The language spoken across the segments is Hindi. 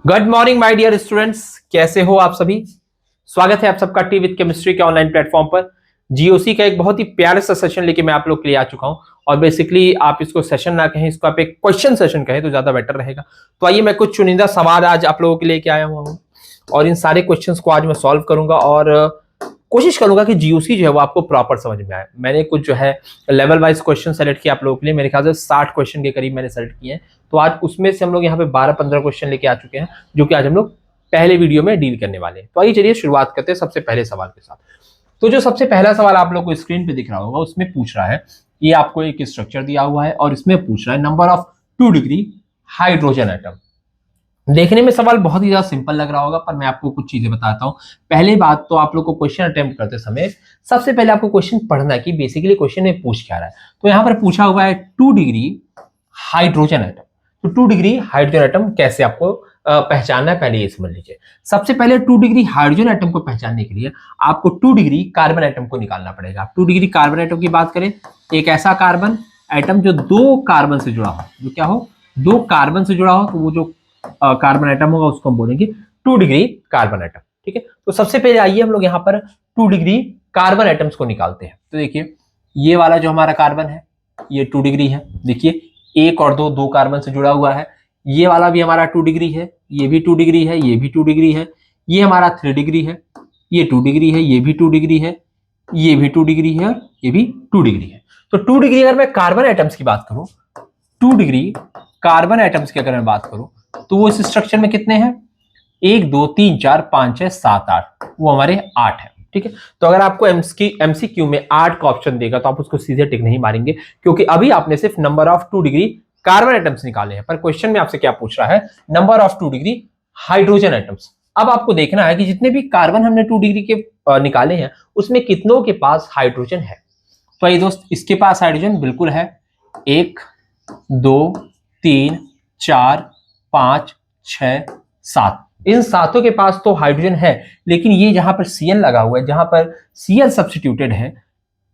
Good morning my dear students, कैसे हो आप सभी। स्वागत है आप सबका टी विद केमिस्ट्री के ऑनलाइन प्लेटफॉर्म पर। जीओसी का एक बहुत ही प्यारा सा सेशन लेके मैं आप लोग के लिए आ चुका हूं। और बेसिकली आप इसको सेशन ना कहें, इसको आप एक क्वेश्चन सेशन कहें तो ज्यादा बेटर रहेगा। तो आइए, मैं कुछ चुनिंदा सवाल आज आप लोगों के लिए आया हुआ हूँ और इन सारे क्वेश्चंस को आज मैं सॉल्व करूंगा और कोशिश करूंगा कि जीओसी जो है वो आपको प्रॉपर समझ में आए। मैंने कुछ जो है लेवल वाइज क्वेश्चन सेलेक्ट किया आप लोगों के लिए, मेरे ख्याल से 60 क्वेश्चन के करीब मैंने सेलेक्ट किए हैं। तो आज उसमें से हम लोग यहाँ पे 12-15 क्वेश्चन लेके आ चुके हैं, जो कि आज हम लोग पहले वीडियो में डील करने वाले हैं। तो आइए चलिए शुरुआत करते हैं सबसे पहले सवाल के साथ। तो जो सबसे पहला सवाल आप लोग को स्क्रीन पे दिख रहा होगा, उसमें पूछ रहा है, ये आपको एक स्ट्रक्चर दिया हुआ है और इसमें पूछ रहा है number of 2 degree hydrogen atom. देखने में सवाल बहुत ही ज्यादा सिंपल लग रहा होगा, पर मैं आपको कुछ चीजें बताता हूं। पहली बात तो आप लोग को क्वेश्चन अटेम्प्ट करते समय सबसे पहले आपको क्वेश्चन पढ़ना है कि बेसिकली क्वेश्चन में पूछ क्या रहा है। तो यहां पर पूछा हुआ है 2 डिग्री हाइड्रोजन एटम। तो 2 डिग्री हाइड्रोजन एटम कैसे आपको पहचानना है, पहले ये समझ लीजिए। सबसे पहले 2 डिग्री हाइड्रोजन एटम को पहचानने के लिए आपको 2 डिग्री कार्बन एटम को निकालना पड़ेगा। 2 डिग्री कार्बन एटम की बात करें, एक ऐसा कार्बन एटम जो 2 कार्बन से जुड़ा हो, जो क्या हो, 2 कार्बन से जुड़ा हो, तो वो जो कार्बन एटम होगा उसको हम बोलेंगे 2 डिग्री कार्बन एटम। ठीक है, तो सबसे पहले आइए हम लोग यहाँ पर 2 डिग्री कार्बन एटम्स को निकालते हैं। तो देखिए, ये वाला जो हमारा कार्बन है ये 2 डिग्री है। देखिए, एक और दो कार्बन से जुड़ा हुआ है। ये वाला भी हमारा 2 डिग्री है, ये भी 2 डिग्री है, ये भी 2 डिग्री है। ये हमारा 3 डिग्री है, ये 2 डिग्री है, ये भी 2 डिग्री है, ये भी 2 डिग्री है, ये भी 2 डिग्री है। तो 2 डिग्री अगर मैं कार्बन एटम्स की बात करूं, 2 डिग्री कार्बन एटम्स की अगर मैं बात करूं, तो वो इस स्ट्रक्चर में कितने हैं, 1 2 3 4 5 6 7 8, वो हमारे 8 है। ठीक है, तो अगर आपको एमसीक्यू में 8 का ऑप्शन देगा तो आप उसको सीधे टिक नहीं मारेंगे, क्योंकि अभी आपने सिर्फ number of 2 degree carbon atoms निकाले हैं। पर क्वेश्चन में आपसे क्या पूछ रहा है, number of 2 degree hydrogen atoms. अब आपको देखना है कि जितने भी कार्बन हमने 2 डिग्री के निकाले हैं, उसमें कितनों के पास हाइड्रोजन है। तो ये दोस्त, इसके पास हाइड्रोजन बिल्कुल है, 1 2 3 4 5 6 7, इन सातों के पास तो हाइड्रोजन है। लेकिन ये जहां पर Cl लगा हुआ है, जहां पर Cl सब्स्टिट्यूटेड है,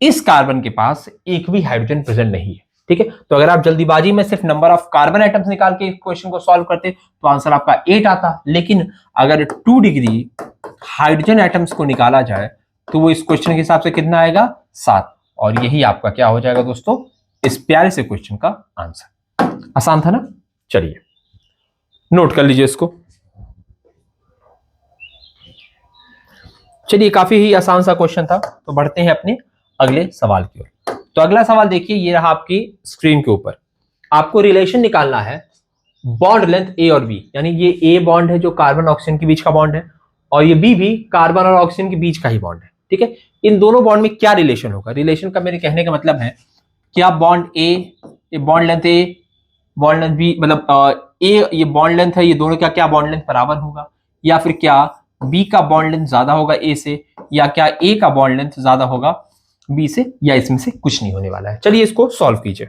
इस कार्बन के पास एक भी हाइड्रोजन प्रेजेंट नहीं है। ठीक है, तो अगर आप जल्दीबाजी में सिर्फ नंबर ऑफ कार्बन एटम्स निकाल के क्वेश्चन को सॉल्व करते तो आंसर आपका 8 आता। लेकिन अगर 2 डिग्री हाइड्रोजन एटम्स को निकाला जाए तो वो इस क्वेश्चन के हिसाब से कितना आएगा, 7। और यही आपका क्या हो जाएगा दोस्तों, इस प्यारे से क्वेश्चन का आंसर। आसान था ना। चलिए नोट कर लीजिए इसको। चलिए, काफी ही आसान सा क्वेश्चन था, तो बढ़ते हैं अपने अगले सवाल की ओर। तो अगला सवाल देखिए, ये रहा आपकी स्क्रीन के ऊपर। आपको रिलेशन निकालना है बॉन्ड लेंथ ए और बी, यानी ये ए बॉन्ड है जो कार्बन ऑक्सीजन के बीच का बॉन्ड है, और ये बी भी कार्बन और ऑक्सीजन के बीच का ही बॉन्ड है। ठीक है, इन दोनों बॉन्ड में क्या रिलेशन होगा। रिलेशन का मेरे कहने का मतलब है कि आप बॉन्ड ए, ये बॉन्ड लेंथ ए, बॉन्ड लेंथ बी, मतलब ए ये बॉन्ड लेंथ है, ये दोनों का क्या बॉन्ड लेंथ बराबर होगा, या फिर क्या बी का बॉन्ड लेंथ ज्यादा होगा ए से, या क्या ए का बॉन्ड लेंथ ज्यादा होगा बी से, या इसमें से कुछ नहीं होने वाला है। चलिए इसको सॉल्व कीजिए।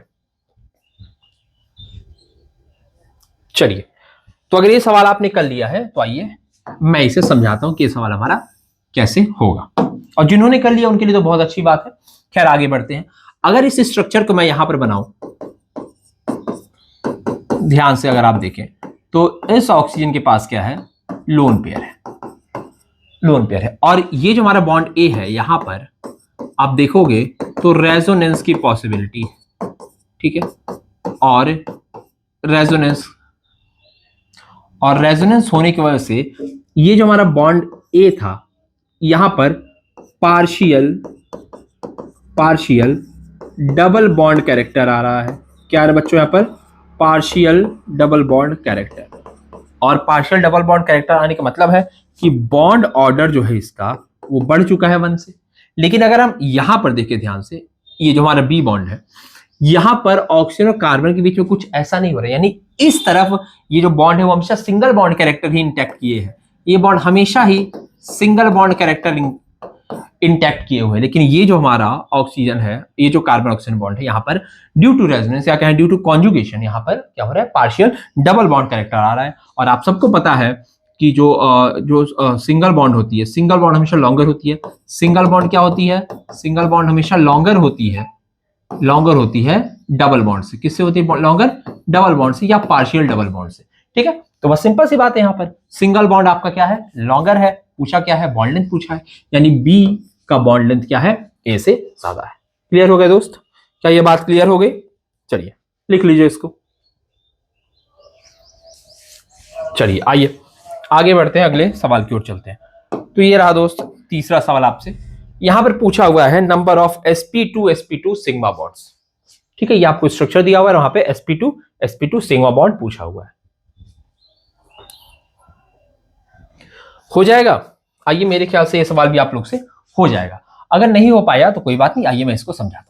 चलिए, तो अगर ये सवाल आपने कर लिया है तो आइए मैं इसे समझाता हूं कि ये सवाल हमारा कैसे होगा। और जिन्होंने कर लिया उनके लिए तो बहुत अच्छी बात है। खैर आगे बढ़ते हैं। अगर इस स्ट्रक्चर को मैं यहां पर बनाऊं, ध्यान से अगर आप देखें तो इस ऑक्सीजन के पास क्या है, लोन पेयर है, लोन पेयर है। और ये जो हमारा बॉन्ड ए है, यहां पर आप देखोगे तो रेजोनेंस की पॉसिबिलिटी, ठीक है, और रेजोनेंस होने की वजह से ये जो हमारा बॉन्ड ए था, यहां पर पार्शियल डबल बॉन्ड कैरेक्टर आ रहा है। क्या है बच्चों, यहां पर पार्शियल डबल बॉन्ड कैरेक्टर। और पार्शियल डबल बॉन्ड कैरेक्टर आने का मतलब है कि बॉन्ड ऑर्डर जो है इसका वो बढ़ चुका है 1 से। लेकिन अगर हम यहां पर देखें ध्यान से, ये जो हमारा बी बॉन्ड है, यहां पर ऑक्सीजन और कार्बन के बीच में कुछ ऐसा नहीं हो रहा है, यानी इस तरफ ये जो बॉन्ड है वो हमेशा सिंगल बॉन्ड कैरेक्टर ही इंटैक्ट किए हैं। ये बॉन्ड हमेशा ही सिंगल बॉन्ड कैरेक्टर इंटैक्ट किए हुए हैं। लेकिन ये जो हमारा ऑक्सीजन है, ये जो कार्बन ऑक्सीजन बॉन्ड है, यहाँ पर ड्यू टू रेजोनेंस या कहें ड्यू टू कॉन्जुगेशन, यहाँ पर क्या हो रहा है, पार्शियल डबल बॉन्ड कैरेक्टर आ रहा है। और आप सबको पता है कि जो सिंगल बॉन्ड होती है, सिंगल बॉन्ड हमेशा लॉन्गर होती है। सिंगल बॉन्ड क्या होती है, सिंगल बॉन्ड हमेशा लॉन्गर होती है डबल बॉन्ड से। किससे होती है लॉन्गर, डबल बॉन्ड से या पार्शियल डबल बॉन्ड से। ठीक है, तो बस सिंपल सी बात है, यहाँ पर सिंगल बॉन्ड आपका क्या है, लॉन्गर है, पूछा क्या है, बॉन्ड लेंथ पूछा है, यानी बी का बॉन्ड लेंथ क्या है, ए से ज्यादा है। क्लियर हो गया दोस्त, क्या ये बात क्लियर हो गई? चलिए लिख लीजिए इसको। चलिए आइए आगे बढ़ते हैं, अगले सवाल की ओर चलते हैं। तो ये रहा दोस्त तीसरा सवाल आपसे, यहां पर पूछा हुआ है number of sp2 sigma bonds. ठीक है, ये आपको स्ट्रक्चर दिया हुआ है, वहां पे sp2 सिग्मा बॉन्ड पूछा हुआ है। हो जाएगा? आइए, मेरे ख्याल से ये सवाल भी आप लोग से हो जाएगा। अगर नहीं हो पाया तो कोई बात नहीं, आइए मैं इसको समझाता हूं।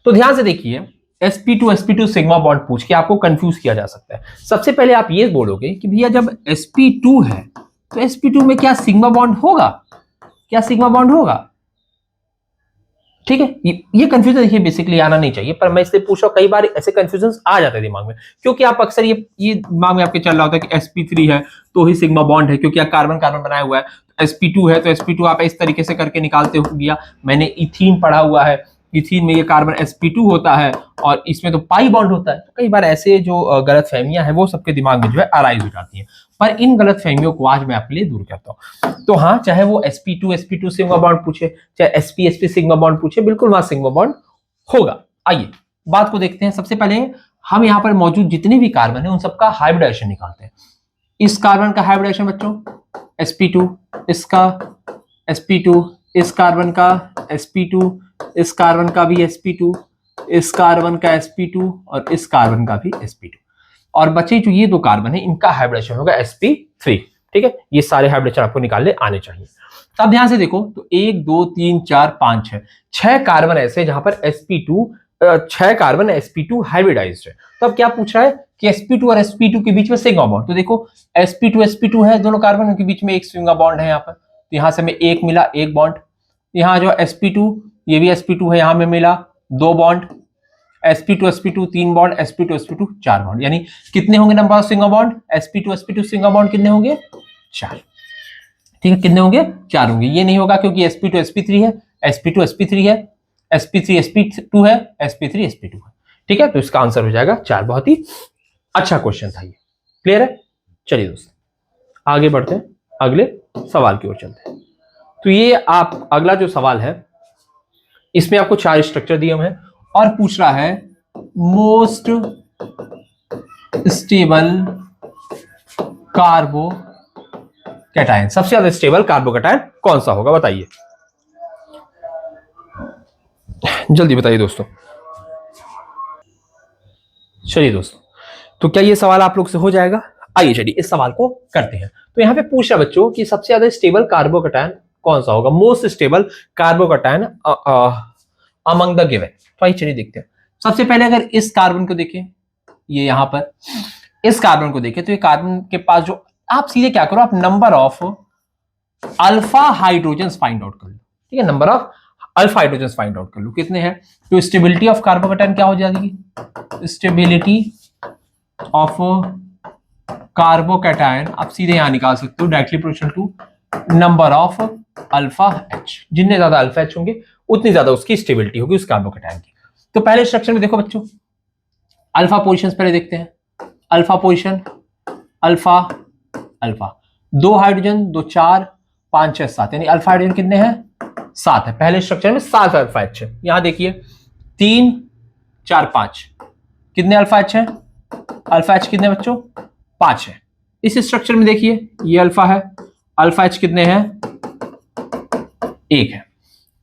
तो ध्यान से देखिए, sp2 सिग्मा बॉन्ड पूछ के आपको कंफ्यूज किया जा सकता है। सबसे पहले आप ये बोलोगे कि भैया जब sp2 है तो sp2 में क्या सिग्मा बॉन्ड होगा? क्या सिग्मा बॉन्ड होगा? ठीक है, ये कंफ्यूजन देखिए बेसिकली आना नहीं चाहिए, पर मैं इसलिए पूछ रहा हूं, कई बार ऐसे कंफ्यूजन आ जाते हैं दिमाग में, क्योंकि आप अक्सर ये दिमाग में आपके चल रहा होता है कि sp3 है तो ही सिग्मा बॉन्ड है, क्योंकि कार्बन कार्बन बनाया हुआ है। sp2 है तो sp2 आप इस तरीके से करके निकालते हो गया। मैंने इथीन पढ़ा हुआ है, इथीन में ये कार्बन sp2 होता है और इसमें तो पाई बॉन्ड होता है। तो कई बार ऐसे जो गलत फहमियां हैं वो सबके दिमाग में जो है अराइज हो जाती है, पर इन गलत फहमियों को आज मैं आपके लिए दूर करता हूं। तो हाँ, चाहे वो sp2 सिग्मा बॉन्ड पूछे, चाहे sp सिग्मा बॉन्ड पूछे, बिल्कुल वहां सिग्मा बॉन्ड होगा। आइए बात को देखते हैं। सबसे पहले हम यहाँ पर मौजूद जितने भी कार्बन है उन सबका हाइब्रिडाइजेशन निकालते हैं। इस कार्बन का हाइब्रिडाइजेशन बच्चों sp2, इसका sp2, इस कार्बन का sp2, इस कार्बन का भी sp2, इस कार्बन का sp2 और इस कार्बन का भी sp2। और बचे जो ये दो कार्बन है इनका हाइब्रिडेशन होगा sp3। ठीक है, ये सारे हाइब्रिडेशन आपको निकालने आने चाहिए। तब ध्यान से देखो, तो 1 2 3 4 5 6 कार्बन ऐसे जहां पर sp2 6 कार्बन sp2 हाइब्रिडाइज्ड है। तो अब क्या पूछ रहा है कि sp2 और sp2 के बीच में सिग्मा बॉन्ड। तो देखो sp2 है, दोनों कार्बन के बीच में एक सिग्मा बॉन्ड है यहाँ पर, तो यहां से हमें एक मिला, एक बॉन्ड। यहाँ जो sp2, ये भी sp2 है, यहां में मिला 2 bond. sp2 3 bond, sp2 4 bond, यानी कितने होंगे number of sigma bond? sp2 sigma bond कितने होंगे? 4। ठीक है, कितने होंगे? 4 होंगे। ये नहीं होगा क्योंकि sp2 sp3 है, sp2 sp3 है, sp3 sp2 है, sp3 sp2 है। ठीक है, तो इसका आंसर हो जाएगा 4। बहुत ही अच्छा क्वेश्चन था ये। क्लियर है? चलिए दोस्त आगे बढ़ते हैं, अगले सवाल की ओर चलते हैं। तो ये आप अगला जो सवाल है इसमें आपको 4 स्ट्रक्चर दिए हुए हैं और पूछ रहा है मोस्ट स्टेबल कार्बोकैटायन, सबसे ज्यादा स्टेबल कार्बोकैटायन कौन सा होगा? बताइए, जल्दी बताइए दोस्तों। चलिए दोस्तों, तो क्या ये सवाल आप लोग से हो जाएगा? आइए चलिए इस सवाल को करते हैं। तो यहां पे पूछ रहा बच्चों कि सबसे ज्यादा स्टेबल कार्बोकैटायन कौन सा होगा, most stable carbocation among the given. तो आइए चलिए देखते हैं। सबसे पहले अगर इस कार्बन को देखें, ये यहां पर इस कार्बन को देखें, तो ये कार्बन के पास जो, आप सीधे क्या करो, आप number of alpha hydrogen find out कर लो। ठीक है, number of alpha hydrogen find out कर लो कितने हैं। तो स्टेबिलिटी ऑफ कार्बोकैटायन क्या हो जाएगी? स्टेबिलिटी ऑफ कार्बोकैटायन आप सीधे यहां निकाल सकते हो, directly proportional to number of alpha H. जितने ज्यादा अल्फा एच होंगे उतनी ज्यादा उसकी स्टेबिलिटी होगी उस कार्बोकैटायन की। तो पहले स्ट्रक्चर में देखो बच्चों, अल्फा पोजीशंस पहले देखते हैं। Alpha position, alpha alpha, 2 hydrogen, 2 4 5 6 7, यानी अल्फा हाइड्रोजन कितने हैं? 7 है। पहले स्ट्रक्चर में 7 अल्फा एच है। यहां देखिए 3 4 5, कितने अल्फा एच है? अल्फा एच कितने बच्चों? 5 है। इस स्ट्रक्चर में देखिए ये अल्फा है, अल्फा एच कितने हैं? 1 है।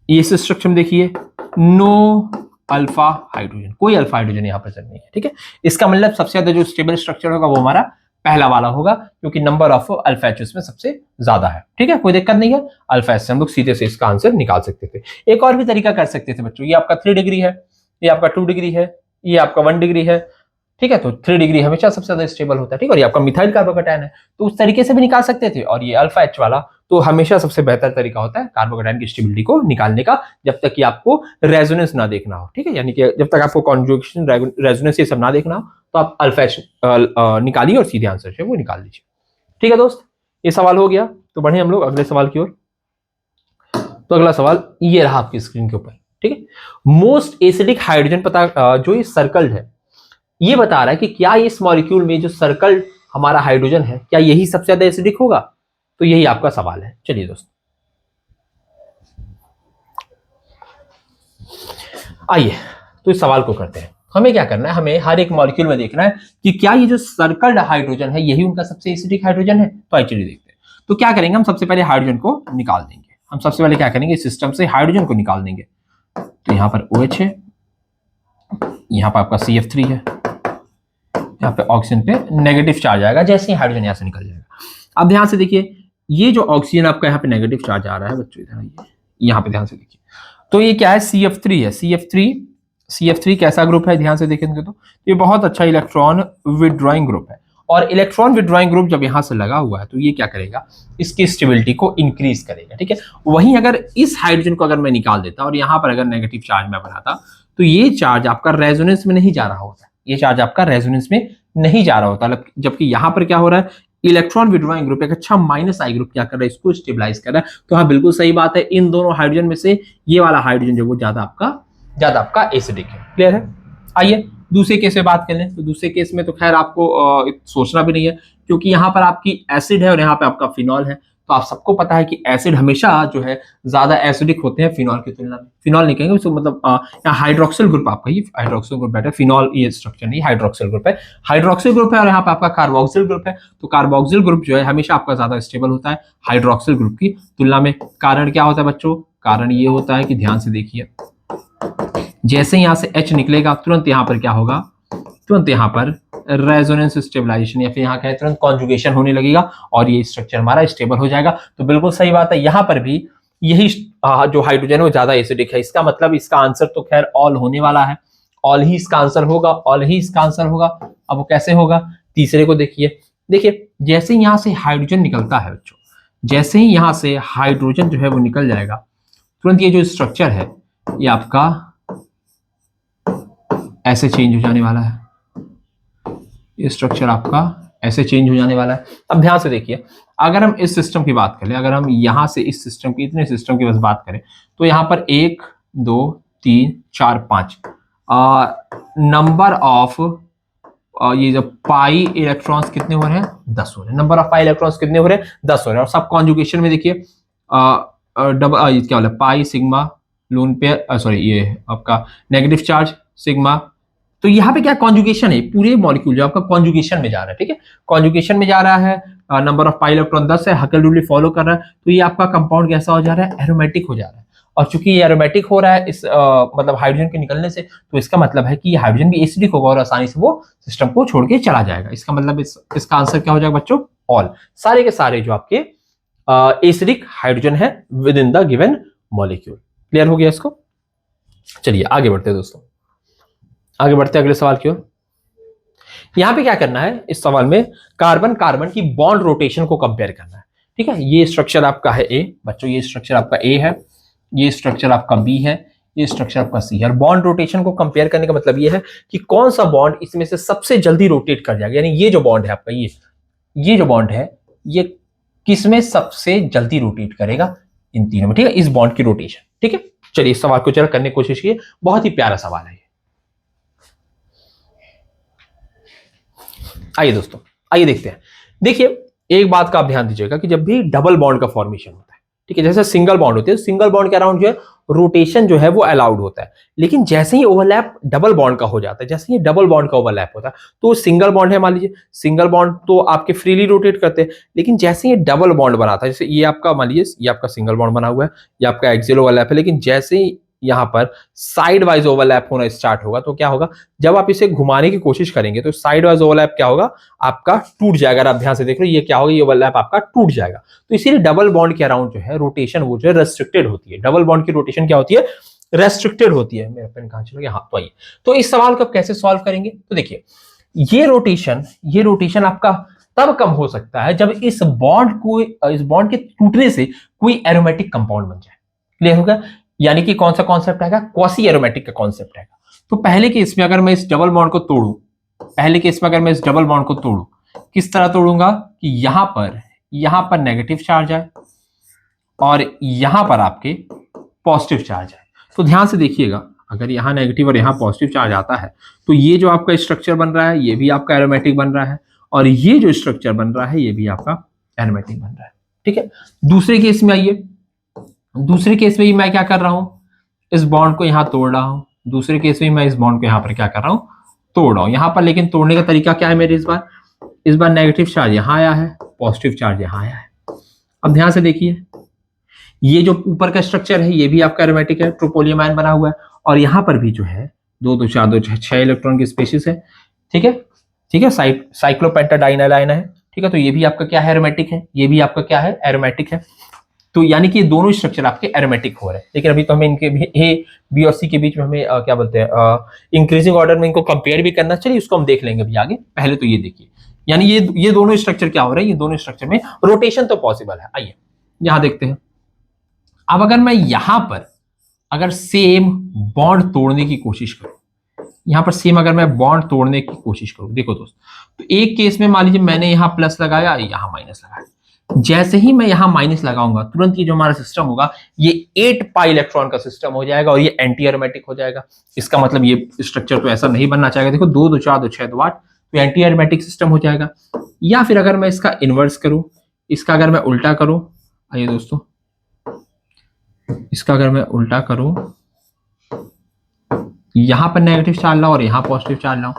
इस स्ट्रक्चर में देखिए नो अल्फा हाइड्रोजन, कोई अल्फा हाइड्रोजन यहां प्रेजेंट नहीं है। ठीक है, इसका मतलब सबसे ज्यादा जो स्टेबल स्ट्रक्चर होगा वो हमारा पहला वाला होगा, क्योंकि नंबर ऑफ अल्फा एच उसमें सबसे ज्यादा है। ठीक है, कोई दिक्कत नहीं है। अल्फा एच से हम लोग सीधे से इसका आंसर निकाल सकते थे। एक और भी तरीका कर सकते थे बच्चों, ये आपका 3 डिग्री है, ये आपका 2 डिग्री है, ये आपका 1 डिग्री है। ठीक है, तो 3 डिग्री हमेशा सबसे ज्यादा स्टेबल होता है। ठीक है, और ये आपका मिथाइल कार्बोकैटायन है, तो उस तरीके से भी निकाल सकते थे। और ये अल्फा एच वाला तो हमेशा सबसे बेहतर तरीका होता है कार्बोकैटायन की स्टेबिलिटी को निकालने का, जब तक कि आपको रेजोनेंस ना देखना हो। ठीक है, यानी कि जब तक आपको कॉन्जुगेशन, रेजोनेंस ये सब ना देखना हो, तो आप अल्फा एच निकालिए और सीधे आंसर है वो निकाल लीजिए। ठीक है दोस्त, ये सवाल हो गया। तो बढ़े हम लोग अगले सवाल की ओर। तो अगला सवाल ये रहा आपकी स्क्रीन के ऊपर। ठीक है, मोस्ट एसिडिक हाइड्रोजन, पता जो ये सर्कल है, ये बता रहा है कि क्या इस मॉलिक्यूल में जो सर्कल हमारा हाइड्रोजन है, क्या यही सबसे ज्यादा एसिडिक होगा? तो यही आपका सवाल है। चलिए दोस्तों, आइए तो इस सवाल को करते हैं। हमें क्या करना है, हमें हर एक मॉलिक्यूल में देखना है कि क्या ये जो सर्कल्ड हाइड्रोजन है यही उनका सबसे एसिडिक हाइड्रोजन है। तो आइए चलिए देखते हैं। तो क्या करेंगे, हम सबसे पहले हाइड्रोजन को निकाल देंगे। हम सबसे पहले क्या करेंगे, सिस्टम से हाइड्रोजन को निकाल देंगे। तो यहाँ पर OH है, यहाँ पर आपका CF3 है, यहाँ पे ऑक्सीजन पे नेगेटिव चार्ज आएगा जैसे ही हाइड्रोजन यहाँ से निकल जाएगा। अब ध्यान से देखिए, ये जो ऑक्सीजन आपका यहाँ पे नेगेटिव चार्ज आ रहा है बच्चों, इधर आइए, यहाँ पे ध्यान से देखिए। तो ये क्या है, CF3 है। CF3 कैसा ग्रुप है, ध्यान से देखेंगे तो ये बहुत अच्छा इलेक्ट्रॉन विड्रॉइंग ग्रुप है। और इलेक्ट्रॉन विड्रॉइंग ग्रुप जब यहाँ से लगा हुआ है तो ये क्या करेगा, इसकी स्टेबिलिटी को इंक्रीज करेगा। ठीक है, वहीं अगर इस हाइड्रोजन को अगर मैं निकाल देता और यहाँ पर अगर नेगेटिव चार्ज मैं बनाता तो ये चार्ज आपका रेजोनेंस में नहीं जा रहा होता, ये चार्ज आपका रेजोनेंस में नहीं जा रहा होता। जबकि यहाँ पर क्या हो रहा है, इलेक्ट्रॉन विड्रॉइंग ग्रुप एक अच्छा -I ग्रुप क्या कर रहा है, इसको स्टेबलाइज कर रहा है। तो हाँ बिल्कुल सही बात है, इन दोनों हाइड्रोजन में से ये वाला हाइड्रोजन जो वो ज्यादा आपका एसिडिक है। क्लियर है? आइए दूसरे केस में बात कर लें। तो दूसरे केस में तो खैर आपको सोचना भी नहीं है, क्योंकि यहाँ पर आपकी एसिड है और यहाँ पे आपका फिनॉल है। तो आप सबको पता है कि एसिड हमेशा जो है ज्यादा एसिडिक होते हैं फिनॉल की तुलना में। फिनॉल नहीं कहेंगे, मतलब यहाँ हाइड्रोक्सिल ग्रुप आपका, ये हाइड्रोक्सिल ग्रुप बैठा है, फिनॉल ये स्ट्रक्चर नहीं, हाइड्रोक्सिल ग्रुप है। हाइड्रोक्सिल ग्रुप है और यहाँ पे आपका कार्बोक्सिल ग्रुप है। तो कार्बोक्सिल ग्रुप जो है हमेशा आपका ज्यादा स्टेबल होता है हाइड्रोक्सिल ग्रुप की तुलना में। कारण क्या होता है बच्चों? कारण ये होता है कि ध्यान से देखिए, जैसे यहाँ से H निकलेगा तुरंत यहाँ पर क्या होगा, तुरंत यहाँ पर रेजोनेंस स्टेबलाइजेशन या फिर यहाँ क्या है, तुरंत कॉन्जुगेशन होने लगेगा और ये स्ट्रक्चर हमारा स्टेबल हो जाएगा। तो बिल्कुल सही बात है, यहाँ पर भी यही जो हाइड्रोजन है वो ज्यादा एसिडिक है। इसका मतलब इसका आंसर तो खैर ऑल होने वाला है, ऑल ही इसका आंसर होगा, ऑल ही इसका आंसर होगा। अब वो कैसे होगा, तीसरे को देखिए। देखिए जैसे ही यहाँ से हाइड्रोजन निकलता है बच्चों, जैसे ही यहाँ से हाइड्रोजन जो है वो निकल जाएगा, तुरंत ये जो स्ट्रक्चर है ये आपका ऐसे चेंज हो जाने वाला है, ये स्ट्रक्चर आपका ऐसे चेंज हो जाने वाला है। अब ध्यान से देखिए, अगर हम इस सिस्टम की बात करें, अगर हम यहां से इस सिस्टम की, इतने सिस्टम की बस बात करें, तो यहां पर 1 2 3 4 5 नंबर ऑफ ये जो पाई इलेक्ट्रॉन्स कितने हो रहे हैं, 10 हो रहे हैं। नंबर ऑफ पाई इलेक्ट्रॉन्स कितने हो रहे हैं, 10 हो रहे हैं। और सब कॉन्जुगेशन में देखिए डबल क्या बोला, pi sigma lone pair, sorry ये आपका नेगेटिव चार्ज सिग्मा। तो यहाँ पे क्या कॉन्जुगेशन है, पूरे मॉलिक्यूल जो आपका कॉन्जुगेशन में जा रहा है। ठीक है, कॉन्जुगेशन में जा रहा है, नंबर ऑफ पाई इलेक्ट्रॉन 10 है, हकल रूल फॉलो कर रहा है। तो ये आपका कंपाउंड कैसा हो जा रहा है, एरोमेटिक हो जा रहा है। और चूंकि ये एरोमेटिक हो रहा है इस मतलब हाइड्रोजन के निकलने से, तो इसका मतलब है कि ये हाइड्रोजन भी एसिडिक होगा और आसानी से वो सिस्टम को छोड़ के चला जाएगा। इसका मतलब इसका आंसर क्या हो जाएगा बच्चों, ऑल। सारे के सारे जो आपके एसिडिक हाइड्रोजन है with in the given molecule. Clear हो गया इसको? चलिए आगे बढ़ते हैं दोस्तों, आगे बढ़ते हैं अगले सवाल की ओर। यहां पे क्या करना है, इस सवाल में कार्बन कार्बन की बॉन्ड रोटेशन को कंपेयर करना है। ठीक है, ये स्ट्रक्चर आपका है ए बच्चों, ये स्ट्रक्चर आपका ए है, ये स्ट्रक्चर आपका बी है, ये स्ट्रक्चर आपका सी है। और बॉन्ड रोटेशन को कंपेयर करने का मतलब ये है कि कौन सा बॉन्ड इसमें से सबसे जल्दी रोटेट कर जाएगा। यानी ये जो बॉन्ड है आपका, ये जो बॉन्ड है ये किसमें सबसे जल्दी रोटेट करेगा, इन तीनों में। ठीक है, इस बॉन्ड की रोटेशन। ठीक है, चलिए इस सवाल को जरा करने की कोशिश कीजिए, बहुत ही प्यारा सवाल है। आइए दोस्तों, आइए देखते हैं। देखिए एक बात का आप ध्यान दीजिएगा कि जब भी डबल बॉन्ड का फॉर्मेशन होता है, ठीक है, जैसे सिंगल बॉन्ड होती है, सिंगल बॉन्ड के अराउंड जो है रोटेशन जो है वो अलाउड होता है। लेकिन जैसे ही ओवरलैप डबल बॉन्ड का हो जाता है, जैसे ही डबल बॉन्ड का ओवरलैप होता है, तो सिंगल बॉन्ड है, मान लीजिए सिंगल बॉन्ड तो आपके फ्रीली रोटेट करते हैं। लेकिन जैसे ही डबल बॉन्ड बनाता है, जैसे ये आपका मान लीजिए ये आपका सिंगल बॉन्ड बना हुआ है, ये आपका एक्सियल ओवरलैप है, लेकिन जैसे ही यहाँ पर साइड वाइज ओवरलैप होना स्टार्ट होगा, तो क्या होगा, जब आप इसे घुमाने की कोशिश करेंगे तो साइड वाइज ओवरलैप क्या होगा, आपका टूट जाएगा। अगर आप ध्यान से देख रहे हो, ये क्या होगा, ये ओवरलैप आपका टूट जाएगा। तो इसीलिए डबल बॉन्ड के अराउंड जो है रोटेशन वो जो है रेस्ट्रिक्टेड होती है। डबल बॉन्ड की रोटेशन क्या होती है, रेस्ट्रिक्टेड होती है। मेरा पेन कहां चला गया, हाँ तो आइए, तो इस सवाल को आप कैसे सॉल्व करेंगे। तो देखिए ये रोटेशन आपका तब कम हो सकता है जब इस बॉन्ड के टूटने से कोई एरोमेटिक कंपाउंड बन जाए। क्लियर होगा, यानी कि कौन सा कॉन्सेप्ट आएगा, क्वासी एरोमेटिक का कॉन्सेप्ट आएगा। तो पहले केस में अगर मैं इस डबल बॉन्ड को तोड़ूं, किस तरह तोड़ूंगा कि यहां पर नेगेटिव चार्ज आए और यहां पर आपके पॉजिटिव चार्ज आए। तो ध्यान से देखिएगा, अगर यहाँ नेगेटिव और यहाँ पॉजिटिव चार्ज आता है तो ये जो आपका स्ट्रक्चर बन रहा है ये भी आपका एरोमेटिक बन रहा है, और ये जो स्ट्रक्चर बन रहा है ये भी आपका एरोमेटिक बन रहा है। ठीक है, दूसरे केस में आइए, दूसरे केस में मैं क्या कर रहा हूं, इस बॉन्ड को यहां तोड़ रहा हूं, दूसरे केस में मैं इस बॉन्ड को यहां पर क्या कर रहा हूं, तोड़ रहा हूं यहां पर। लेकिन तोड़ने का तरीका क्या है मेरे, इस बार नेगेटिव चार्ज यहां आया है, पॉजिटिव चार्ज यहां आया है। अब ध्यान से देखिए, ये जो ऊपर का स्ट्रक्चर है ये भी आपका एरोमेटिक है, ट्रोपोलियम आयन बना हुआ है, और यहां पर भी जो है 2 2 4 2 6 इलेक्ट्रॉन की स्पीशीज है। ठीक है, ठीक है, साइक्लोपेंटाडाइनल आयन है। ठीक है, तो ये भी आपका क्या है, एरोमेटिक है, ये भी आपका क्या है, एरोमेटिक है। तो यानी कि ये दोनों स्ट्रक्चर आपके एरोमेटिक हो रहे हैं। लेकिन अभी तो हमें इनके ए बी और सी के बीच में हमें क्या बोलते हैं, इंक्रीजिंग ऑर्डर में इनको कंपेयर भी करना चाहिए, उसको हम देख लेंगे अभी आगे। पहले तो ये देखिए, यानी ये दोनों स्ट्रक्चर क्या हो रहे हैं, ये दोनों स्ट्रक्चर में रोटेशन तो पॉसिबल है। आइए यहां देखते हैं। अब अगर मैं यहां पर अगर सेम बॉन्ड तोड़ने की कोशिश करूं, यहां पर सेम अगर मैं बॉन्ड तोड़ने की कोशिश करूं, देखो दोस्त, तो एक केस में मान लीजिए मैंने यहां प्लस लगाया, यहां माइनस लगाया, जैसे ही मैं यहां माइनस लगाऊंगा तुरंत ये जो हमारा सिस्टम होगा ये 8 पाई इलेक्ट्रॉन का सिस्टम हो जाएगा और ये एंटी एरोमेटिक हो जाएगा। इसका मतलब ये स्ट्रक्चर तो ऐसा नहीं बनना चाहिए। देखो 2 2 4 2 6 2 8, तो एंटी एरोमेटिक सिस्टम हो जाएगा। या फिर अगर मैं इसका इनवर्स करूं, इसका अगर मैं उल्टा करूं, आइए दोस्तों, इसका अगर मैं उल्टा करूं, यहां पर नेगेटिव चार्ज लाऊं और यहां पॉजिटिव चार्ज लाऊं,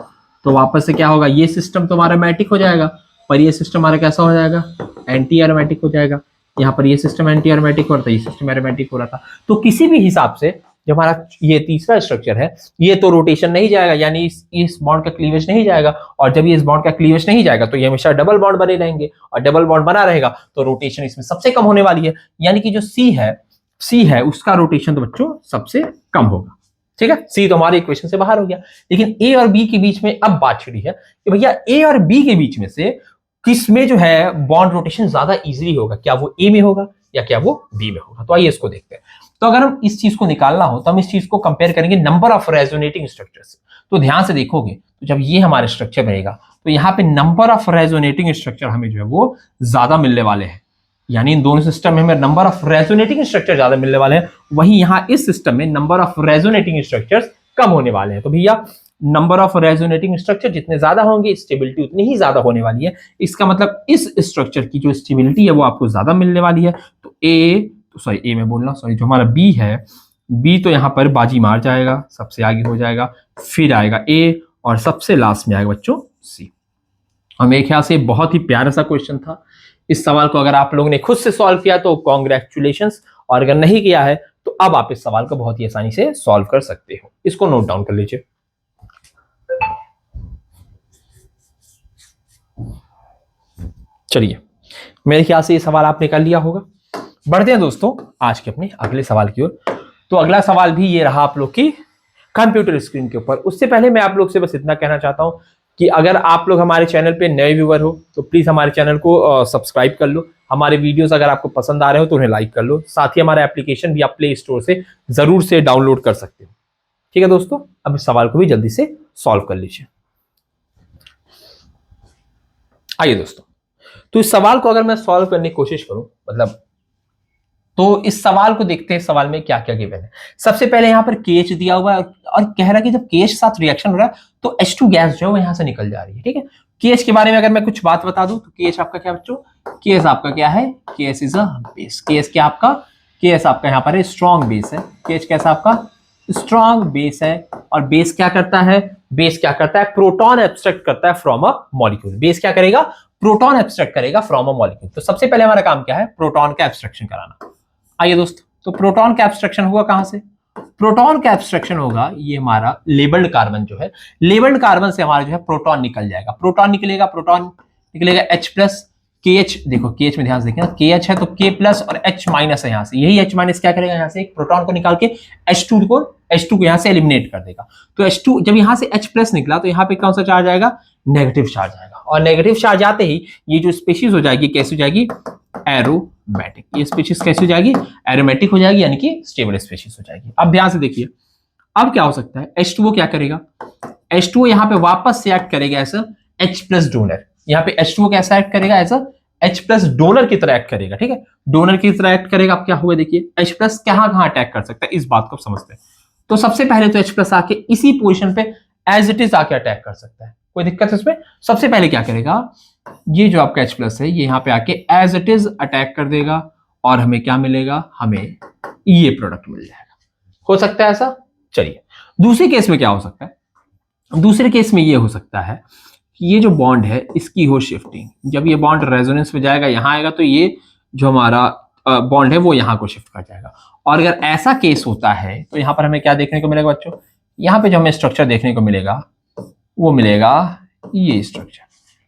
तो वापस से क्या होगा, ये सिस्टम तो हमारा एरोमेटिक हो जाएगा, पर ये सिस्टम हमारा कैसा हो जाएगा, एंटी एरोमेटिक हो जाएगा। यहाँ पर ये सिस्टम एंटी एरोमेटिक हो रहा था, ये सिस्टम एरोमेटिक हो रहा था। तो किसी भी हिसाब से जो हमारा ये तीसरा स्ट्रक्चर है ये तो रोटेशन नहीं जाएगा, यानी इस बॉन्ड का क्लीवेज नहीं जाएगा, और जब ये इस बॉन्ड का क्लीवेज नहीं जाएगा तो ये हमेशा डबल बॉन्ड बने रहेंगे, और डबल बॉन्ड बना रहेगा तो रोटेशन इसमें सबसे कम होने वाली है। यानी कि जो सी है उसका रोटेशन तो बच्चों सबसे कम होगा। ठीक है, सी तो हमारे इक्वेशन से बाहर हो गया। लेकिन ए और बी के बीच में अब बात छिड़ी है कि भैया ए और बी के बीच में से किसमें जो है बॉन्ड रोटेशन ज्यादा इजीली होगा, क्या वो ए में होगा या क्या वो बी में होगा। तो आइए इसको देखते हैं। तो अगर हम इस चीज को निकालना हो तो हम इस चीज को कंपेयर करेंगे नंबर ऑफ रेजोनेटिंग स्ट्रक्चर्स। तो ध्यान से देखोगे तो जब ये हमारे स्ट्रक्चर बनेगा तो यहाँ पे नंबर ऑफ रेजोनेटिंग स्ट्रक्चर हमें जो है वो ज्यादा मिलने वाले हैं, यानी इन दोनों सिस्टम में हमें नंबर ऑफ रेजोनेटिंग स्ट्रक्चर ज्यादा मिलने वाले हैं। वहीं यहाँ इस सिस्टम में नंबर ऑफ रेजोनेटिंग स्ट्रक्चर्स कम होने वाले हैं। तो भैया नंबर ऑफ रेजोनेटिंग स्ट्रक्चर जितने ज्यादा होंगे स्टेबिलिटी उतनी ही ज्यादा होने वाली है। इसका मतलब इस स्ट्रक्चर की जो स्टेबिलिटी है वो आपको ज्यादा मिलने वाली है। तो ए में बोलना सॉरी, जो हमारा बी है, बी तो यहाँ पर बाजी मार जाएगा, सबसे आगे हो जाएगा, फिर आएगा ए और सबसे लास्ट में आएगा बच्चों सी। और मेरे ख्याल से बहुत ही प्यारा सा क्वेश्चन था। इस सवाल को अगर आप लोगों ने खुद से सॉल्व किया तो कॉन्ग्रेचुलेशंस, और अगर नहीं किया है तो अब आप इस सवाल को बहुत ही आसानी से सॉल्व कर सकते हो। इसको नोट डाउन कर लीजिए। चलिए, मेरे ख्याल से ये सवाल आपने कर लिया होगा। बढ़ते हैं दोस्तों आज के अपने अगले सवाल की ओर। तो अगला सवाल भी ये रहा आप लोग की कंप्यूटर स्क्रीन के ऊपर। उससे पहले मैं आप लोग से बस इतना कहना चाहता हूं कि अगर आप लोग हमारे चैनल पे नए व्यूअर हो तो प्लीज हमारे चैनल को सब्सक्राइब कर लो। हमारे वीडियोस अगर आपको पसंद आ रहे हो तो उन्हें लाइक कर लो। साथ ही हमारा एप्लीकेशन भी आप प्ले स्टोर से जरूर से डाउनलोड कर सकते हो। ठीक है दोस्तों, अब इस सवाल को भी जल्दी से सॉल्व कर लीजिए। आइए दोस्तों, तो इस सवाल को अगर मैं सॉल्व करने की कोशिश करूं, मतलब तो इस सवाल को देखते हैं, सवाल में क्या क्या गिवन है। सबसे पहले यहाँ पर केएच दिया हुआ है और कह रहा है कि जब केएच साथ रिएक्शन हो रहा है तो H2 गैस जो है वो यहाँ से निकल जा रही है। ठीक है, केएच के बारे में अगर मैं कुछ बात बता दूं तो केएच आपका क्या बच्चों, केएच आपका क्या है, KH is a base. KH क्या आपका, केएच आपका यहाँ पर स्ट्रॉन्ग बेस है। केएच कैसा आपका स्ट्रॉन्ग बेस है। और बेस क्या करता है, बेस क्या करता है, प्रोटॉन एब्स्ट्रैक्ट करता है फ्रॉम अ मॉलिक्यूल। बेस क्या करेगा, प्रोटॉन एब्स्ट्रैक्ट करेगा फ्रॉम अ मॉलिक्यूल। तो सबसे पहले हमारा काम क्या है, प्रोटॉन का एब्स्ट्रैक्शन कराना। आइए दोस्तों, तो प्रोटॉन का एब्स्ट्रैक्शन हुआ कहां से, प्रोटॉन का एब्स्ट्रैक्शन होगा ये हमारा लेबल्ड कार्बन जो है, लेबल्ड कार्बन से हमारा जो है प्रोटॉन निकल जाएगा। प्रोटॉन निकलेगा H प्लस KH। देखो KH में ध्यान से देखना, KH है तो K प्लस और H माइनस है यहाँ से। यही H माइनस क्या करेगा, यहाँ से एक प्रोटॉन को निकाल के H2 को यहाँ से एलिमिनेट कर देगा। तो H2 जब यहाँ से H प्लस निकला तो यहाँ पे कौन सा चार्ज आएगा, नेगेटिव चार्ज आएगा। और नेगेटिव चार्ज आते ही ये जो स्पीशीज हो जाएगी कैसी हो जाएगी, एरोमेटिक। ये स्पीशीज कैसी हो जाएगी, एरोमेटिक हो जाएगी, यानी कि स्टेबल स्पीशीज हो जाएगी। अब ध्यान से देखिए, अब क्या हो सकता है, H2O क्या करेगा, H2O यहाँ पे वापस से एक्ट करेगा ऐसा H प्लस डोनर। यहाँ पे H2O कैसा एक्ट करेगा, ऐसा H प्लस डोनर की तरह एक्ट करेगा। ठीक है, डोनर की तरह एक्ट करेगा। अब क्या हुआ देखिए, H प्लस कहाँ अटैक कर सकता है, इस बात को समझते हैं। तो सबसे पहले तो H प्लस आके इसी पोजीशन पे एज इट इज आके अटैक कर सकता है। कोई दिक्कत है इसमें? सबसे पहले क्या करेगा, ये जो आपका H+ है ये यहाँ पे आके एज इट इज अटैक कर देगा और हमें क्या मिलेगा, हमें ये प्रोडक्ट मिल जाएगा। हो सकता है ऐसा? चलिए दूसरे केस में क्या हो सकता है, दूसरे केस में ये हो सकता है कि ये जो बॉन्ड है इसकी हो शिफ्टिंग। जब ये बॉन्ड रेजोनेंस में जाएगा, यहां आएगा, तो ये जो हमारा बॉन्ड है वो यहां को शिफ्ट कर जाएगा। और अगर ऐसा केस होता है तो यहां पर हमें क्या देखने को मिलेगा बच्चों, यहां पे जो हमें स्ट्रक्चर देखने को मिलेगा वो मिलेगा ये स्ट्रक्चर,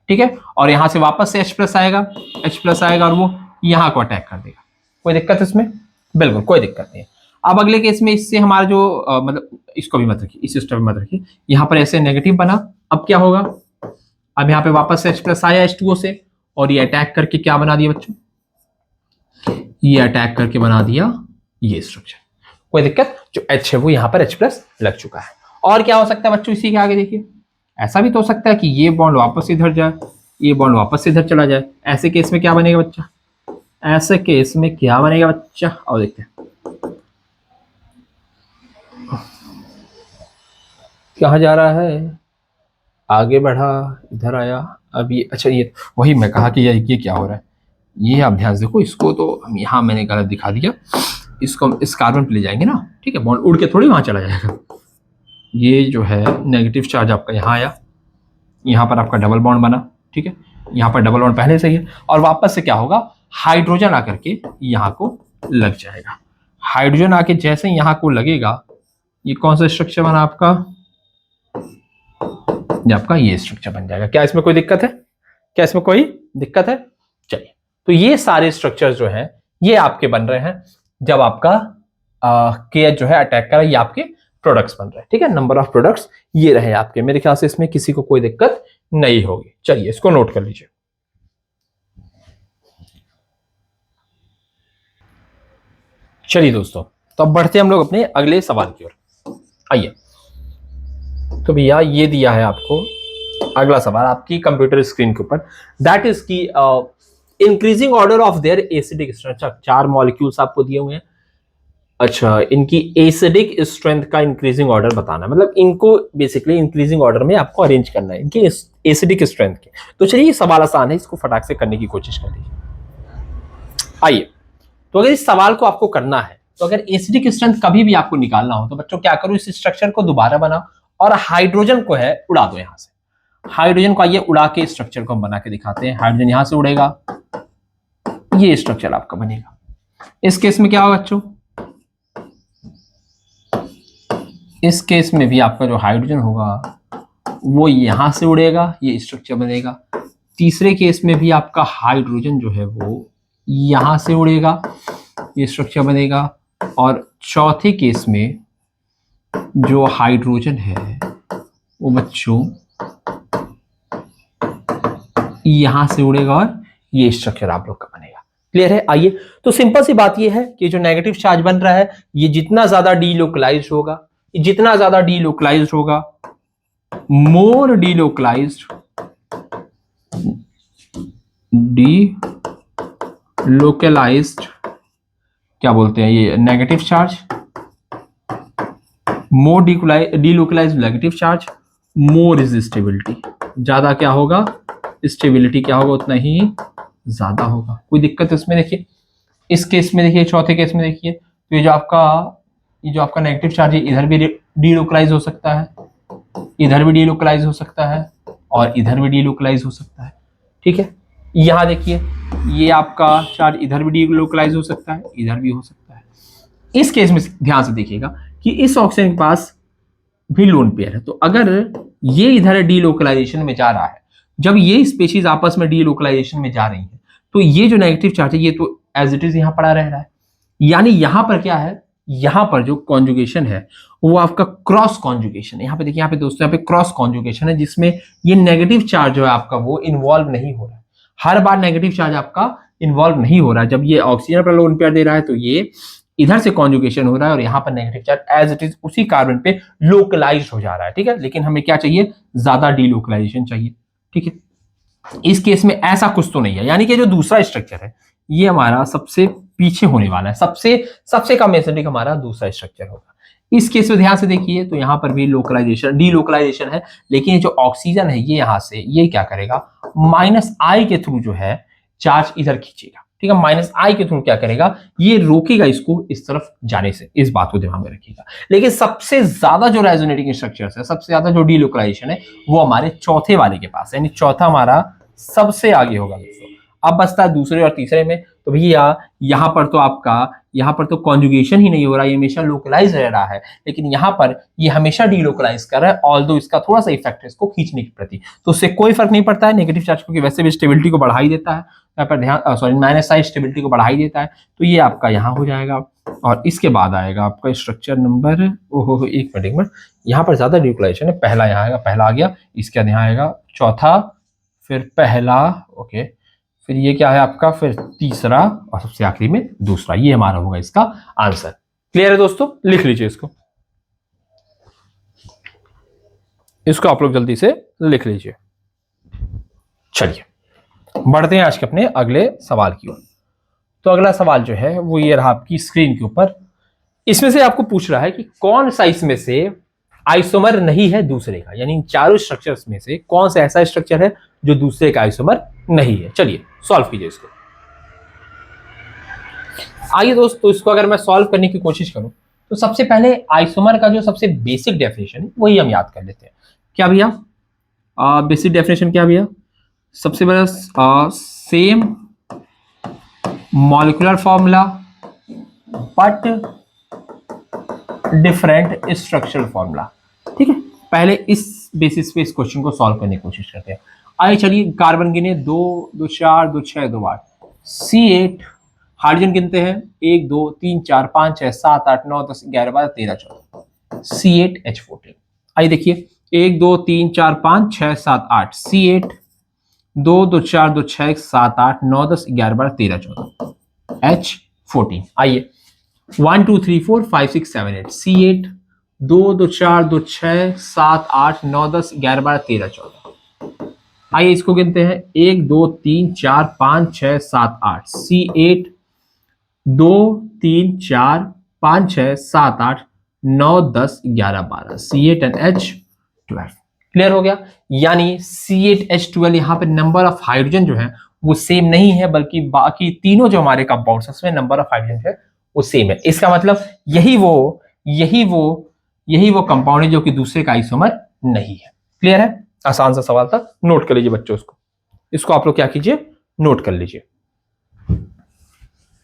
ठीक है। और यहां से वापस से H+ आएगा, H+ आएगा और वो यहां को अटैक कर देगा। कोई दिक्कत इसमें? बिल्कुल कोई दिक्कत नहीं है। अब अगले केस में इससे हमारा जो मतलब इसको भी मत रखिए, इस सिस्टम में मत रखिए, यहां पर ऐसे नेगेटिव बना। अब क्या होगा, अब यहाँ पे वापस से H+ आया H2O से और ये अटैक करके क्या बना दिया बच्चों, ये अटैक करके बना दिया ये स्ट्रक्चर। कोई दिक्कत? जो H है वो यहाँ पर H+ लग चुका है। और क्या हो सकता है बच्चों इसी के आगे, देखिए ऐसा भी तो हो सकता है कि ये बॉन्ड वापस इधर जाए, ये बॉन्ड वापस इधर चला जाए। ऐसे केस में क्या बनेगा बच्चा, ऐसे केस में क्या बनेगा बच्चा, और देखते हैं कहाँ जा रहा है, आगे बढ़ा, इधर आया। अब ये अच्छा, ये वही मैं कहा कि ये क्या हो रहा है, ये आप ध्यान से देखो। इसको तो हम यहाँ मैंने गलत दिखा दिया, इसको हम इस कार्बन पे ले जाएंगे ना, ठीक है, बॉन्ड उड़ के थोड़ी वहां चला जाएगा। ये जो है नेगेटिव चार्ज आपका यहाँ आया, यहाँ पर आपका डबल बॉन्ड बना, ठीक है, यहाँ पर डबल बॉन्ड पहले से ही है, और वापस से क्या होगा, हाइड्रोजन आकर के यहाँ को लग जाएगा। हाइड्रोजन आके जैसे यहाँ को लगेगा, ये कौन सा स्ट्रक्चर बना आपका, आपका ये स्ट्रक्चर बन जाएगा। क्या इसमें कोई दिक्कत है? क्या इसमें कोई दिक्कत है? चलिए, तो ये सारे स्ट्रक्चर जो हैं ये आपके बन रहे हैं जब आपका KH जो है अटैक कर रहा है, ये आपके प्रोडक्ट्स बन रहे हैं, ठीक है। नंबर ऑफ प्रोडक्ट्स ये रहे आपके, मेरे ख्याल से इसमें किसी को कोई दिक्कत नहीं होगी। चलिए इसको नोट कर लीजिए। चलिए दोस्तों, तो अब बढ़ते हैं हम लोग अपने अगले सवाल की ओर। आइए, तो भैया ये दिया है आपको अगला सवाल आपकी कंप्यूटर स्क्रीन के ऊपर, दैट इज की increasing order of their acidic strength. 4 molecules आपको दिए हुए हैं। अच्छा, इनकी एसिडिक स्ट्रेंथ का इंक्रीजिंग ऑर्डर बताना, मतलब इनको बेसिकली इंक्रीजिंग ऑर्डर में आपको अरेंज करना है, इनकी एसिडिक स्ट्रेंथ के। तो चलिए, ये सवाल आसान है, इसको फटाक से करने की कोशिश कर लीजिए। आइए, तो अगर इस सवाल को आपको करना है, तो अगर एसिडिक स्ट्रेंथ कभी भी आपको निकालना हो तो बच्चों क्या करो, इस स्ट्रक्चर को दोबारा बनाओ और हाइड्रोजन को है उड़ा दो यहां से। हाइड्रोजन को आइए उड़ा के स्ट्रक्चर को हम बना के दिखाते हैं। हाइड्रोजन यहां से उड़ेगा, ये स्ट्रक्चर आपका बनेगा। इस केस में क्या होगा बच्चों, इस केस में भी आपका जो हाइड्रोजन होगा वो यहां से उड़ेगा, ये स्ट्रक्चर बनेगा। तीसरे केस में भी आपका हाइड्रोजन जो है वो यहां से उड़ेगा, ये स्ट्रक्चर बनेगा। और चौथे केस में जो हाइड्रोजन है वो बच्चों यहां से उड़ेगा और ये स्ट्रक्चर आप लोग का बनेगा। क्लियर है? आइए, तो सिंपल सी बात ये है कि जो नेगेटिव चार्ज बन रहा है ये जितना ज्यादा डीलोकलाइज्ड होगा, जितना ज्यादा डीलोकलाइज्ड होगा, मोर डीलोकलाइज्ड क्या बोलते हैं ये negative charge, more delocalised negative charge, more is stability. ज्यादा क्या होगा, स्टेबिलिटी क्या होगा उतना ही ज्यादा होगा। कोई दिक्कत इसमें? देखिए इस केस में, देखिए चौथे केस में देखिए, तो ये जो आपका नेगेटिव चार्ज है इधर भी डीलोकलाइज हो सकता है, इधर भी डीलोकलाइज हो सकता है और इधर भी डीलोकलाइज हो सकता है, ठीक है। यहां देखिए, ये आपका चार्ज इधर भी डीलोकलाइज हो सकता है, इधर भी हो सकता है। इस केस में ध्यान से देखिएगा कि इस ऑक्सीजन के पास भी लोन पेयर है, तो अगर ये इधर डीलोकलाइजेशन में जा रहा है, जब ये स्पीशीज आपस में डीलोकलाइजेशन में जा रही है, तो ये जो नेगेटिव चार्ज है ये तो एज इट इज यहां पड़ा रह रहा है। यानी यहां पर क्या है, यहां पर जो कॉन्जुगेशन है वो आपका क्रॉस कॉन्जुगेशन है। यहाँ पे देखिए, यहाँ पे दोस्तों यहाँ पे क्रॉस कॉन्जुगेशन है, जिसमें ये नेगेटिव चार्ज जो है आपका वो इन्वॉल्व नहीं हो रहा है। हर बार नेगेटिव चार्ज आपका इन्वॉल्व नहीं हो रहा है। जब ये ऑक्सीजन पर लोन पेयर दे रहा है तो ये इधर से कॉन्जुगेशन हो रहा है और यहाँ पर negative charge as it is उसी कार्बन पे लोकलाइज्ड हो जा रहा है, ठीक है। लेकिन हमें क्या चाहिए, ज्यादा डीलोकलाइजेशन चाहिए, ठीक है। इस केस में ऐसा कुछ तो नहीं है, यानी कि जो दूसरा स्ट्रक्चर है ये हमारा सबसे पीछे होने वाला है, सबसे कम एसिडिक हमारा दूसरा स्ट्रक्चर होगा। इस केस में ध्यान से देखिए तो यहाँ पर भी लोकलाइजेशन डीलोकलाइजेशन है, लेकिन ये जो ऑक्सीजन है ये यहाँ से ये क्या करेगा, -I के थ्रू जो है चार्ज इधर खींचेगा, ठीक है। -I के थ्रू क्या करेगा, ये रोकेगा इसको इस तरफ जाने से, इस बात को ध्यान में रखिएगा। लेकिन सबसे ज्यादा जो रेजोनेटिंग स्ट्रक्चर्स है, सबसे ज्यादा जो डीलोकलाइजेशन है वो हमारे चौथे वाले के पास है, यानी चौथा हमारा सबसे आगे होगा दोस्तों। अब बचता है दूसरे और तीसरे में, तो भैया यहाँ पर तो आपका यहाँ पर तो कॉन्जुगेशन ही नहीं हो रहा, ये हमेशा लोकलाइज रह रहा है, लेकिन यहाँ पर ये हमेशा डीलोकलाइज कर रहा है, ऑल्दो इसका थोड़ा सा इफेक्ट है इसको खींचने के प्रति, तो उससे कोई फर्क नहीं पड़ता है। नेगेटिव चार्ज क्योंकि वैसे भी स्टेबिलिटी को बढ़ा ही देता है, यहाँ पर ध्यान सॉरी -I स्टेबिलिटी को बढ़ा ही देता है, तो ये आपका यहाँ हो जाएगा। और इसके बाद आएगा आपका स्ट्रक्चर नंबर, ओहो एक मिनट, यहाँ पर ज्यादा डीलोकलाइजेशन है, पहला यहाँ आएगा, पहला आ गया, इसके बाद यहाँ आएगा चौथा, फिर पहला, ओके, फिर ये क्या है आपका, फिर तीसरा और सबसे आखिरी में दूसरा, ये हमारा होगा इसका आंसर। क्लियर है दोस्तों, लिख लीजिए इसको आप लोग जल्दी से लिख लीजिए। चलिए बढ़ते हैं आज के अपने अगले सवाल की ओर। तो अगला सवाल जो है वो ये रहा आपकी स्क्रीन के ऊपर। इसमें से आपको पूछ रहा है कि कौन सा इसमें से आइसोमर नहीं है दूसरे का, यानी चारों स्ट्रक्चर्स में से कौन सा ऐसा स्ट्रक्चर है जो दूसरे का आइसोमर नहीं है। चलिए सॉल्व कीजिए इसको। आइए दोस्तों, इसको अगर मैं सॉल्व करने की कोशिश करूं तो सबसे पहले आइसोमर का जो सबसे बेसिक डेफिनेशन है वही हम याद कर लेते हैं। क्या भैया बेसिक डेफिनेशन क्या भैया, सबसे पहले same molecular formula but different structural formula, ठीक है। पहले इस बेसिस पे इस क्वेश्चन को सॉल्व करने की कोशिश करते हैं। आइए चलिए कार्बन गिने, 2 2 4 2 6 2 8, C8। हाइड्रोजन गिनते हैं 1 2 3 4 5 6 7 8 9 10 11 12 13 14, C8H14। आइए देखिए 1 2 3 4 5 6 7 8, C8 2 2 4 2 6 7 8 9 10 11 12 13 14, H14। आइए 1 2 3 4 5 6 7 8, C8 2 2 4 2 6 7 8 9 10 11 12 13 14। आइए इसको गिनते हैं 1 2 3 4 5 6 7 8, C8 2 3 4 5 6 7 8 9 10 11 12, C8NH12। क्लियर हो गया, यानी C8H12 यहाँ पे नंबर ऑफ हाइड्रोजन जो है वो सेम नहीं है, बल्कि बाकी तीनों जो हमारे कंपाउंड्स उसमें नंबर ऑफ हाइड्रोजन है वो सेम है। इसका मतलब यही वो कंपाउंड है जो कि दूसरे का आइसोमर नहीं है। क्लियर है, आसान सा सवाल था, नोट कर लीजिए बच्चों इसको आप लोग क्या कीजिए, नोट कर लीजिए।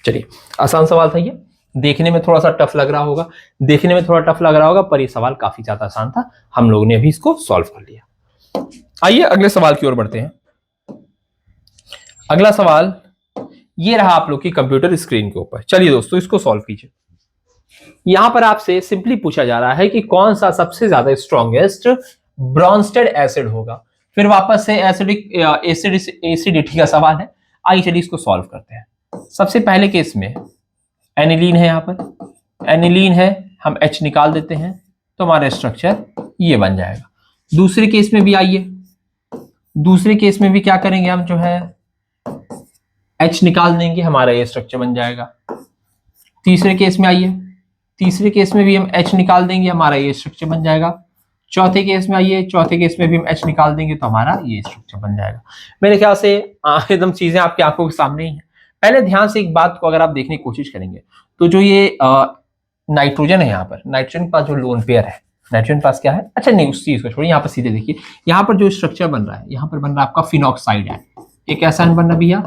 चलिए आसान सवाल था ये, देखने में थोड़ा सा टफ लग रहा होगा, पर ये सवाल काफी ज्यादा आसान था, हम लोगों ने अभी इसको सॉल्व कर लिया। आइए अगले सवाल की ओर बढ़ते हैं। अगला सवाल ये रहा आप लोग की कंप्यूटर स्क्रीन के ऊपर। चलिए दोस्तों इसको सॉल्व कीजिए। यहां पर आपसे सिंपली पूछा जा रहा है कि कौन सा सबसे ज्यादा स्ट्रॉन्गेस्ट ब्रॉन्स्टेड एसिड होगा। फिर वापस से एसिडिटी का सवाल है। आइए चलिए इसको सॉल्व करते हैं। सबसे पहले केस में एनिलीन है, यहाँ पर एनिलीन है, हम H निकाल देते हैं तो हमारा स्ट्रक्चर ये बन जाएगा। दूसरे केस में भी आइए, दूसरे केस में भी क्या करेंगे, हम जो है H निकाल देंगे, हमारा ये स्ट्रक्चर बन जाएगा। तीसरे केस में आइए, तीसरे केस में भी हम H निकाल देंगे, हमारा ये स्ट्रक्चर बन जाएगा। चौथे केस में आइए, चौथे केस में भी हम H निकाल देंगे तो हमारा ये स्ट्रक्चर बन जाएगा। मेरे ख्याल से एकदम चीजें आपकी आंखों के सामने ही है। पहले ध्यान से एक बात को अगर आप देखने की कोशिश करेंगे तो जो ये नाइट्रोजन है, यहाँ पर नाइट्रोजन के पास जो लोन पेयर है, नाइट्रोजन के पास क्या है, अच्छा नहीं उस चीज को छोड़िए, यहाँ पर सीधे देखिए, यहाँ पर जो स्ट्रक्चर बन रहा है, यहाँ पर बन रहा है आपका फिनॉक्साइड आयन। एक ऐसा आयन बन रहा है भैया,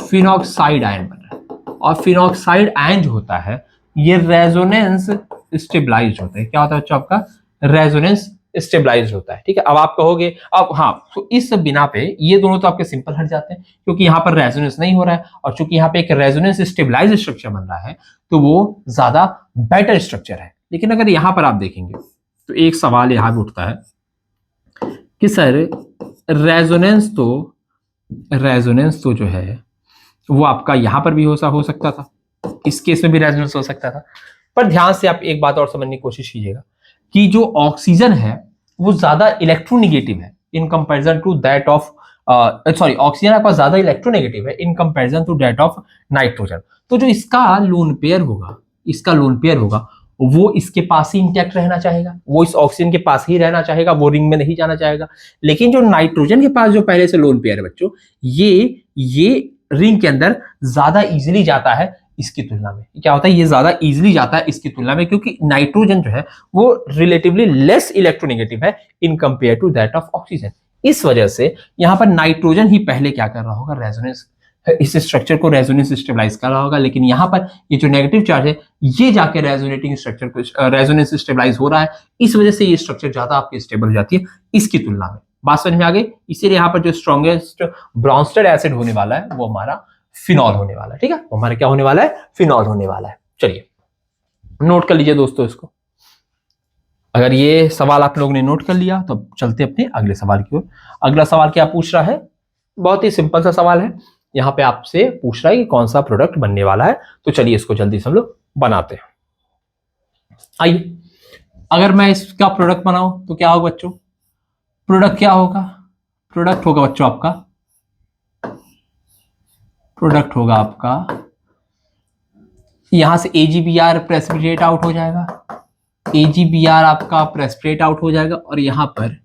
फिनॉक्साइड आयन बन रहा है। और फिनॉक्साइड आयन जो होता है ये रेजोनेंस स्टेबलाइज होता है। क्या होता है बच्चों, आपका रेजोनेंस स्टेबलाइज होता है। ठीक है, अब आप कहोगे अब हाँ, तो इस बिना पे ये दोनों तो आपके सिंपल हट जाते हैं क्योंकि यहाँ पर रेजोनेंस नहीं हो रहा है, और चूंकि यहाँ पे एक रेजोनेंस स्टेबलाइज स्ट्रक्चर बन रहा है तो वो ज्यादा बेटर स्ट्रक्चर है। लेकिन अगर यहाँ पर आप देखेंगे तो एक सवाल यहाँ भी उठता है कि सर रेजोनेंस तो जो है वो आपका यहाँ पर भी हो सकता था, इस केस में भी रेजोनेंस हो सकता था। पर ध्यान से आप एक बात और समझने की कोशिश कीजिएगा कि जो ऑक्सीजन है वो ज्यादा इलेक्ट्रोनेगेटिव है in comparison to that of oxygen आपका ज्यादा इलेक्ट्रोनेगेटिव है in comparison to that of nitrogen. तो जो इसका लोन पेयर होगा वो इसके पास ही इंटैक्ट रहना चाहेगा, वो इस ऑक्सीजन के पास ही रहना चाहेगा, वो रिंग में नहीं जाना चाहेगा। लेकिन जो नाइट्रोजन के पास जो पहले से लोन पेयर है बच्चों, ये रिंग के अंदर ज्यादा इजीली जाता है इसकी तुलना में। क्या होता है, ये ज्यादा इजीली जाता है इसकी तुलना में, क्योंकि नाइट्रोजन जो है वो रिलेटिवली लेस इलेक्ट्रोनेगेटिव है in compare to that of oxygen. इस वजह से यहां पर नाइट्रोजन ही पहले क्या कर रहा होगा, रेजोनेंस, इस स्ट्रक्चर को रेजोनेंस स्टेबलाइज कर रहा होगा। लेकिन यहां पर ये जो नेगेटिव चार्ज है ये जाके रेजोनेटिंग स्ट्रक्चर को रेजोनेंस स्टेबलाइज हो रहा है, इस वजह से ये स्ट्रक्चर ज्यादा आपकी स्टेबल हो जाती है इसकी तुलना में। बात समझ में आ गई? इसीलिए यहां पर जो स्ट्रॉन्गेस्ट ब्रॉन्स्टेड एसिड होने वाला है वो हमारा फिनॉल होने वाला है। ठीक है, वो हमारा क्या होने वाला है, फिनॉल होने वाला है। चलिए नोट कर लीजिए दोस्तों इसको। अगर ये सवाल आप लोगों ने नोट कर लिया तो चलते अपने अगले सवाल की ओर। अगला सवाल क्या पूछ रहा है, बहुत ही सिंपल सा सवाल है। यहाँ पे आपसे पूछ रहा है कि कौन सा प्रोडक्ट बनने वाला है, तो चलिए इसको जल्दी से हम लोग बनाते हैं। आइए, अगर मैं इसका प्रोडक्ट बनाऊं तो क्या होगा बच्चों, प्रोडक्ट क्या होगा, प्रोडक्ट होगा बच्चों आपका, प्रोडक्ट होगा आपका यहां से AgBr प्रेसिपिटेट आउट हो जाएगा, AgBr आपका प्रेसिपिटेट आउट हो जाएगा, और यहां पर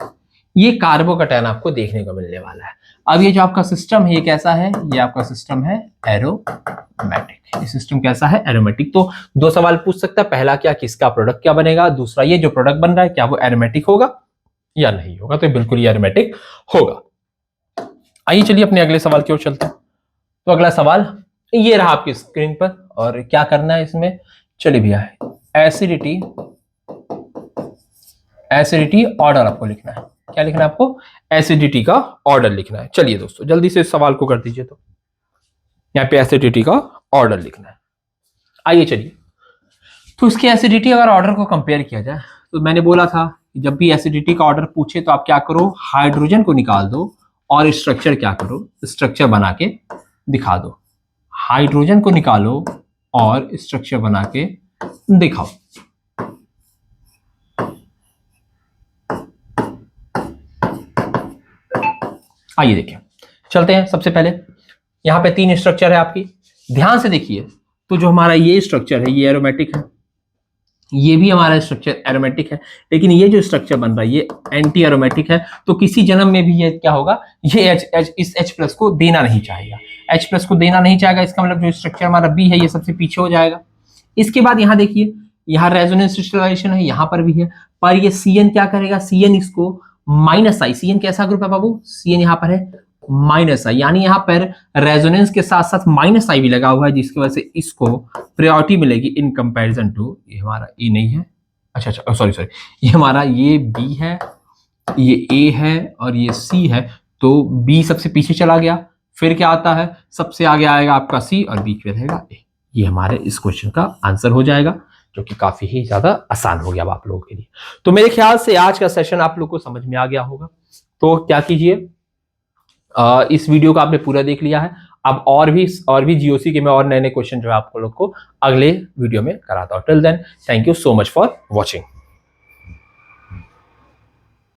ये कार्बोकैटायन आपको देखने को मिलने वाला है। अब ये जो आपका सिस्टम है ये कैसा है, ये आपका सिस्टम है एरोमेटिक। ये सिस्टम कैसा है, एरोमेटिक। तो दो सवाल पूछ सकता है, पहला क्या, किसका प्रोडक्ट क्या बनेगा, दूसरा ये जो प्रोडक्ट बन रहा है क्या वो एरोमेटिक होगा या नहीं होगा। तो बिल्कुल ये एरोमेटिक होगा। आइए चलिए अपने अगले सवाल की ओर चलते हैं। तो अगला सवाल ये रहा आपकी स्क्रीन पर, और क्या करना है इसमें, चलिए भैया एसिडिटी ऑर्डर आपको लिखना है। क्या लिखना है आपको, एसिडिटी का ऑर्डर लिखना है। चलिए दोस्तों जल्दी से इस सवाल को कर दीजिए। तो यहाँ पे एसिडिटी का ऑर्डर लिखना है। आइए चलिए, तो इसके एसिडिटी अगर ऑर्डर को कंपेयर किया जाए तो मैंने बोला था जब भी एसिडिटी का ऑर्डर पूछे तो आप क्या करो, हाइड्रोजन को निकाल दो और स्ट्रक्चर क्या करो, स्ट्रक्चर बना के दिखा दो। हाइड्रोजन को निकालो और स्ट्रक्चर बना के दिखाओ। आइए देखिए, चलते हैं। सबसे पहले यहां पे 3 स्ट्रक्चर है आपकी, ध्यान से देखिए। तो जो हमारा ये स्ट्रक्चर है ये एरोमेटिक है, ये भी हमारा स्ट्रक्चर एरोमेटिक है, लेकिन ये जो स्ट्रक्चर बन रहा है ये एंटी एरोमेटिक है। तो किसी जन्म में भी ये क्या होगा, ये इस H+ को देना नहीं चाहेगा, H+ को देना नहीं चाहेगा। इसका मतलब जो स्ट्रक्चर हमारा B है ये सबसे पीछे हो जाएगा। इसके बाद यहाँ देखिए, यहाँ रेजोनेंस स्टेबलाइजेशन है, यहाँ पर भी है, पर ये CN क्या करेगा, CN इसको -I, CN कैसा ग्रुप है बाबू, CN यहाँ पर है -I, यानी यहाँ पर रेजोनेंस के साथ साथ -I भी लगा हुआ है, जिसकी वजह से इसको प्रायोरिटी मिलेगी इन कंपैरिजन टू, ये हमारा E नहीं है, अच्छा सॉरी, ये हमारा ये B है, ये A है और ये C है। तो B सबसे पीछे चला गया, फिर क्या आता है, सबसे आगे आएगा आपका C और बीच में रहेगा A। ये हमारे इस क्वेश्चन का आंसर हो जाएगा, जो कि काफी ही ज्यादा आसान हो गया अब आप लोगों के लिए। तो मेरे ख्याल से आज का सेशन आप लोग को समझ में आ गया होगा। तो क्या कीजिए, इस वीडियो को आपने पूरा देख लिया है। अब और भी GOC के मैं और नए क्वेश्चन जो है आपको लोग को अगले वीडियो में कराता हूं। Till then, thank you so much for watching.